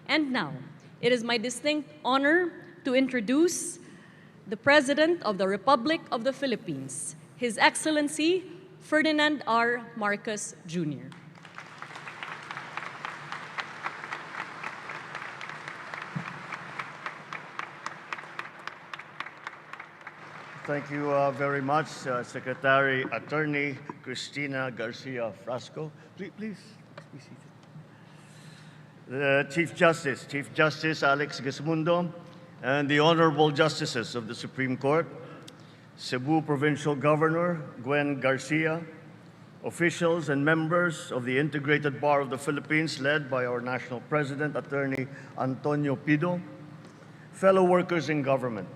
And now, it is my distinct honor to introduce the President of the Republic of the Philippines, His Excellency Ferdinand R. Marcos Jr. Thank you very much, Secretary Attorney Cristina Garcia Frasco. Please be seated. The Chief Justice Alex Gismundo, and the Honorable Justices of the Supreme Court, Cebu Provincial Governor Gwen Garcia, officials and members of the Integrated Bar of the Philippines led by our National President, Attorney Antonio Pido, fellow workers in government,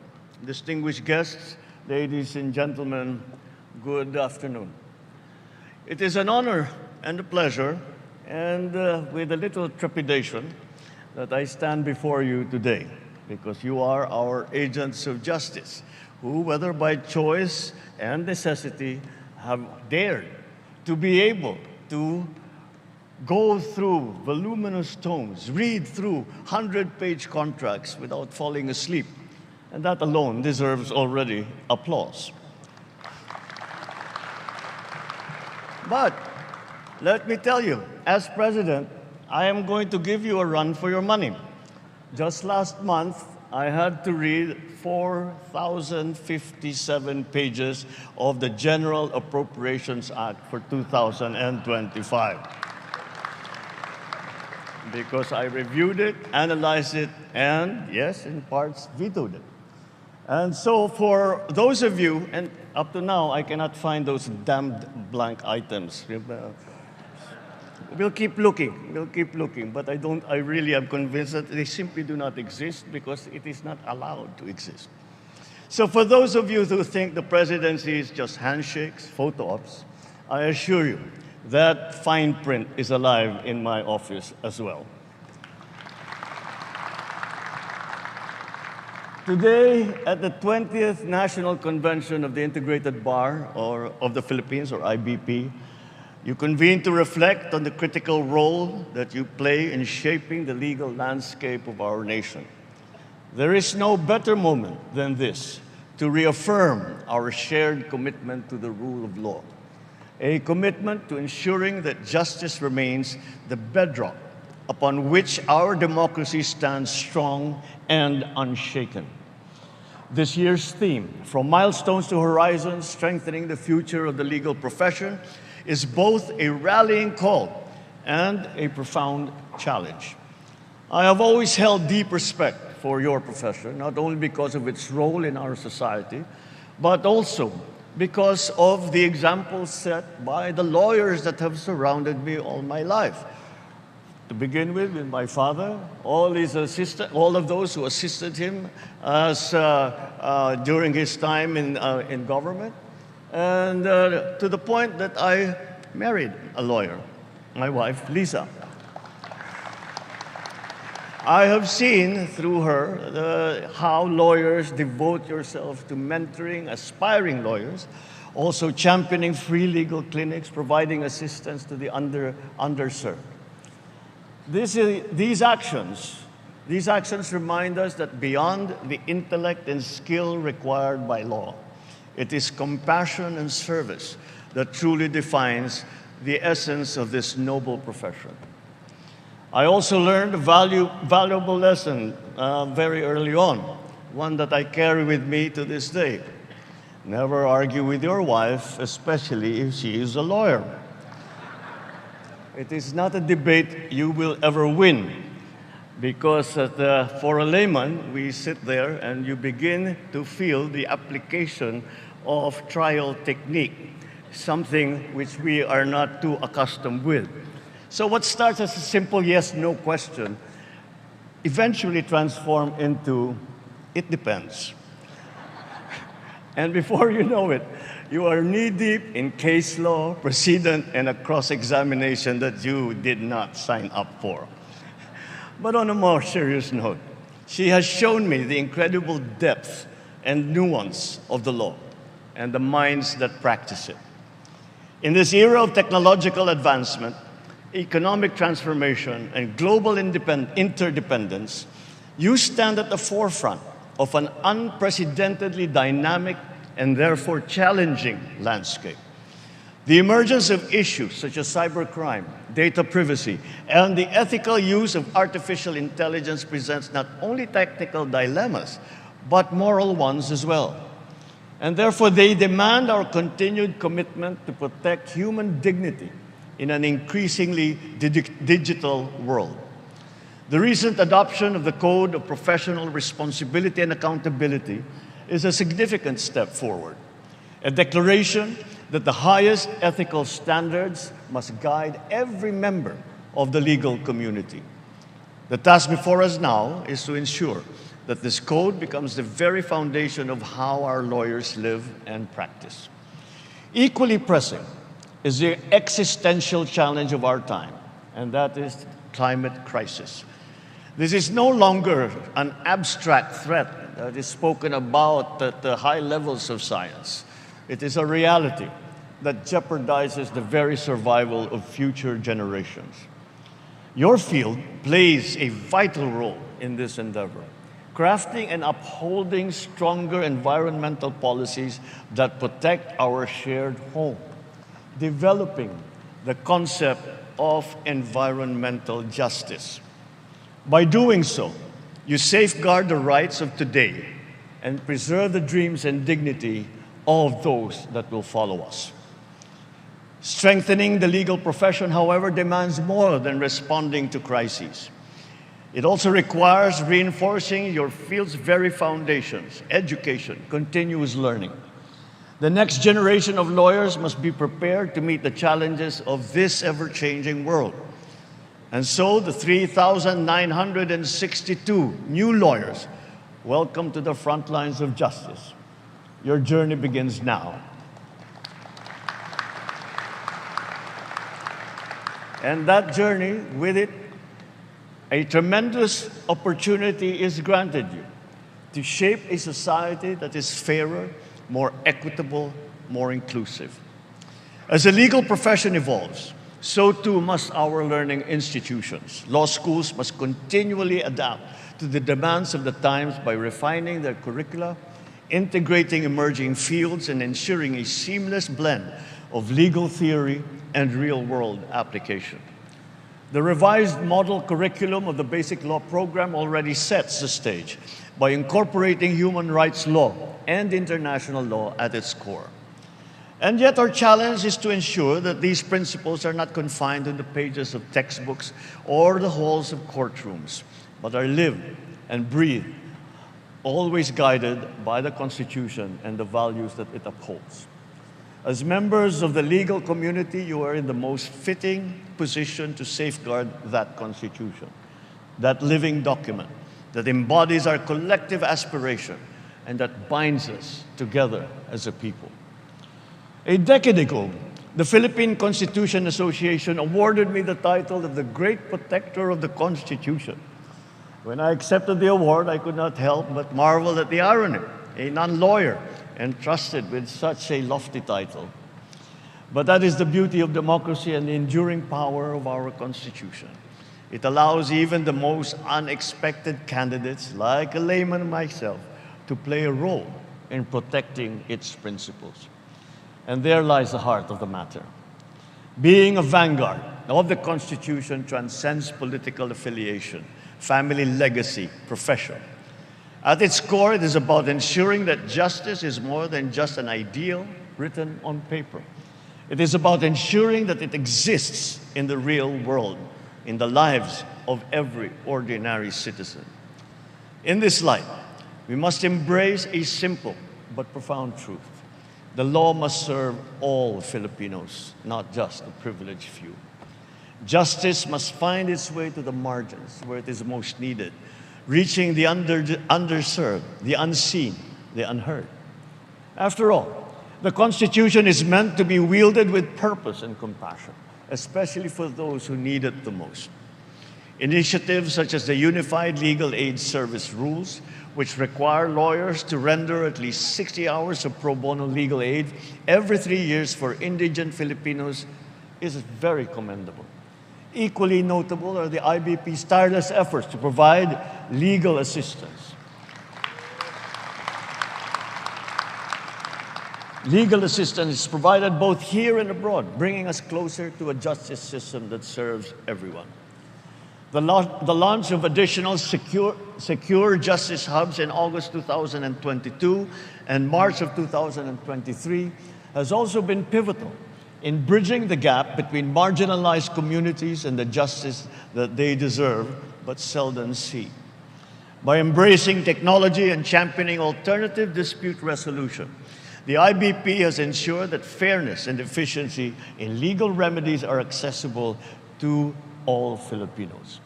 distinguished guests, ladies and gentlemen, good afternoon. It is an honor and a pleasure, and with a little trepidation, that I stand before you today, because you are our agents of justice, who, whether by choice and necessity, have dared to be able to go through voluminous tomes, read through 100-page contracts without falling asleep. And that alone deserves already applause. But let me tell you, as president, I am going to give you a run for your money. Just last month, I had to read 4,057 pages of the General Appropriations Act for 2025. Because I reviewed it, analyzed it, and yes, in parts, vetoed it. And so for those of you, and up to now, I cannot find those damned blank items. We'll keep looking, but I really am convinced that they simply do not exist because it is not allowed to exist. So for those of you who think the presidency is just handshakes, photo ops, I assure you that fine print is alive in my office as well. Today, at the 20th National Convention of the Integrated Bar of the Philippines, or IBP, you convene to reflect on the critical role that you play in shaping the legal landscape of our nation. There is no better moment than this to reaffirm our shared commitment to the rule of law, a commitment to ensuring that justice remains the bedrock upon which our democracy stands strong and unshaken. This year's theme, From Milestones to Horizons, Strengthening the Future of the Legal Profession, is both a rallying call and a profound challenge. I have always held deep respect for your profession, not only because of its role in our society, but also because of the example set by the lawyers that have surrounded me all my life. To begin with my father, all of those who assisted him during his time in government, and to the point that I married a lawyer, my wife, Lisa. I have seen through her how lawyers devote yourself to mentoring aspiring lawyers, also championing free legal clinics, providing assistance to the underserved. These actions remind us that beyond the intellect and skill required by law, it is compassion and service that truly defines the essence of this noble profession. I also learned a valuable lesson very early on, one that I carry with me to this day. Never argue with your wife, especially if she is a lawyer. It is not a debate you will ever win, because for a layman, we sit there and you begin to feel the application of trial technique, something which we are not too accustomed with. So what starts as a simple yes-no question eventually transforms into, it depends. And before you know it, you are knee-deep in case law, precedent, and a cross-examination that you did not sign up for. But on a more serious note, she has shown me the incredible depth and nuance of the law and the minds that practice it. In this era of technological advancement, economic transformation, and global interdependence, you stand at the forefront of an unprecedentedly dynamic and therefore challenging landscape. The emergence of issues such as cybercrime, data privacy, and the ethical use of artificial intelligence presents not only technical dilemmas, but moral ones as well. And therefore, they demand our continued commitment to protect human dignity in an increasingly digital world. The recent adoption of the Code of Professional Responsibility and Accountability is a significant step forward, a declaration that the highest ethical standards must guide every member of the legal community. The task before us now is to ensure that this code becomes the very foundation of how our lawyers live and practice. Equally pressing is the existential challenge of our time, and that is the climate crisis. This is no longer an abstract threat that is spoken about at the high levels of science. It is a reality that jeopardizes the very survival of future generations. Your field plays a vital role in this endeavor, crafting and upholding stronger environmental policies that protect our shared home, developing the concept of environmental justice. By doing so, you safeguard the rights of today and preserve the dreams and dignity of those that will follow us. Strengthening the legal profession, however, demands more than responding to crises. It also requires reinforcing your field's very foundations: education, continuous learning. The next generation of lawyers must be prepared to meet the challenges of this ever-changing world. And so the 3,962 new lawyers, welcome to the front lines of justice. Your journey begins now. And that journey, with it, a tremendous opportunity is granted you to shape a society that is fairer, more equitable, more inclusive. As the legal profession evolves, so too must our learning institutions. Law schools must continually adapt to the demands of the times by refining their curricula, integrating emerging fields, and ensuring a seamless blend of legal theory and real-world application. The revised model curriculum of the Basic Law program already sets the stage by incorporating human rights law and international law at its core. And yet our challenge is to ensure that these principles are not confined to the pages of textbooks or the halls of courtrooms, but are lived and breathed, always guided by the Constitution and the values that it upholds. As members of the legal community, you are in the most fitting position to safeguard that Constitution, that living document that embodies our collective aspiration and that binds us together as a people. A decade ago, the Philippine Constitution Association awarded me the title of the Great Protector of the Constitution. When I accepted the award, I could not help but marvel at the irony, a non-lawyer entrusted with such a lofty title. But that is the beauty of democracy and the enduring power of our Constitution. It allows even the most unexpected candidates, like a layman myself, to play a role in protecting its principles. And there lies the heart of the matter. Being a vanguard of the Constitution transcends political affiliation, family legacy, profession. At its core, it is about ensuring that justice is more than just an ideal written on paper. It is about ensuring that it exists in the real world, in the lives of every ordinary citizen. In this light, we must embrace a simple but profound truth. The law must serve all Filipinos, not just a privileged few. Justice must find its way to the margins where it is most needed, reaching the underserved, the unseen, the unheard. After all, the Constitution is meant to be wielded with purpose and compassion, especially for those who need it the most. Initiatives such as the Unified Legal Aid Service rules, which require lawyers to render at least 60 hours of pro bono legal aid every 3 years for indigent Filipinos, is very commendable. Equally notable are the IBP's tireless efforts to provide legal assistance. Legal assistance is provided both here and abroad, bringing us closer to a justice system that serves everyone. The launch of additional secure justice hubs in August 2022 and March of 2023 has also been pivotal in bridging the gap between marginalized communities and the justice that they deserve but seldom see. By embracing technology and championing alternative dispute resolution, the IBP has ensured that fairness and efficiency in legal remedies are accessible to all Filipinos.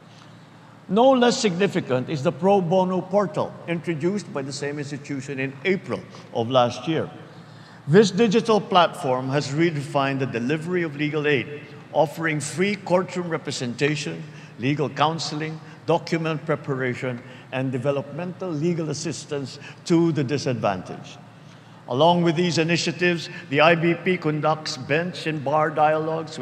No less significant is the pro bono portal introduced by the same institution in April of last year. This digital platform has redefined the delivery of legal aid, offering free courtroom representation, legal counseling, document preparation, and developmental legal assistance to the disadvantaged. Along with these initiatives, the IBP conducts bench and bar dialogues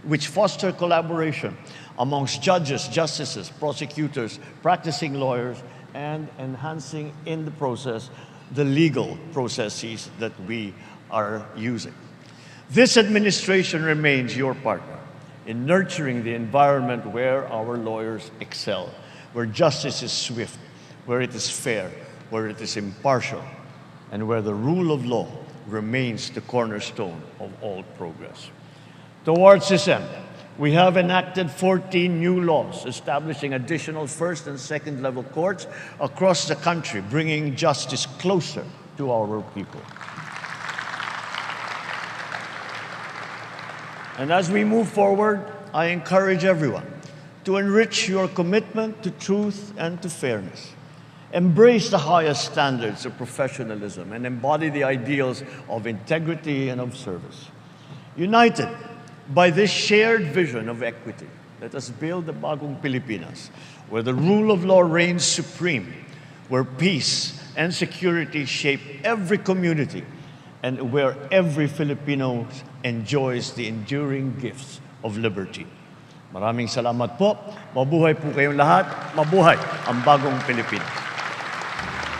which foster collaboration amongst judges, justices, prosecutors, practicing lawyers, and enhancing in the process the legal processes that we are using. This administration remains your partner in nurturing the environment where our lawyers excel, where justice is swift, where it is fair, where it is impartial, and where the rule of law remains the cornerstone of all progress. Towards this end, we have enacted 14 new laws establishing additional first and second level courts across the country, bringing justice closer to our people. And as we move forward, I encourage everyone to enrich your commitment to truth and to fairness. Embrace the highest standards of professionalism and embody the ideals of integrity and of service. United by this shared vision of equity, let us build the bagong Pilipinas, where the rule of law reigns supreme, where peace and security shape every community, and where every Filipino enjoys the enduring gifts of liberty. Maraming salamat po. Mabuhay po kayong lahat. Mabuhay ang bagong Pilipinas.